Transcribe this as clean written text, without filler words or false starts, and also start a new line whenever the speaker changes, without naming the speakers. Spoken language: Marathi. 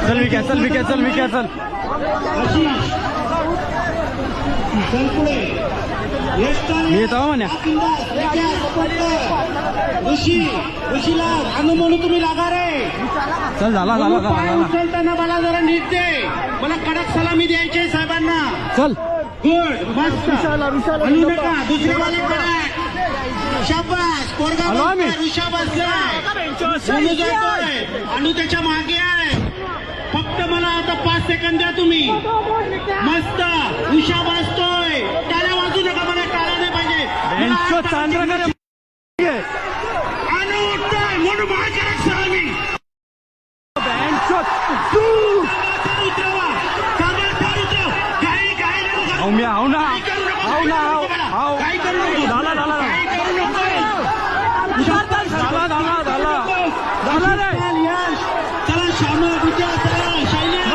चल विक्या चल विक्या चल विक्या चल मी येतो म्हण्या
ऋषीला आणू म्हणून तुम्ही लागा रे.
चल झाला झाला झाला
उचलताना मला जरा नीट दे. मला कडक सलामी द्यायची आहे साहेबांना.
चल
गुड मस्त. आणू नका दुसऱ्यावाले कडक. शाबास पोरगा ऋषा बसलाय. आणू त्याच्या मागे आहे. फक्त मला आता 5 सेकंद द्या तुम्ही. मस्त ऋषा बसतोय. टाळ्या वाजू नका. मला टाळ्या नाही पाहिजे. आणू उठतोय म्हणून माझ्या सलामी.
मी आव ना आव ना आव
काय करू नको.
झाला झाला
काय करू नको.
झाला झाला झाला झाला रे.
यश चला श्याम विद्या चला शैलेश.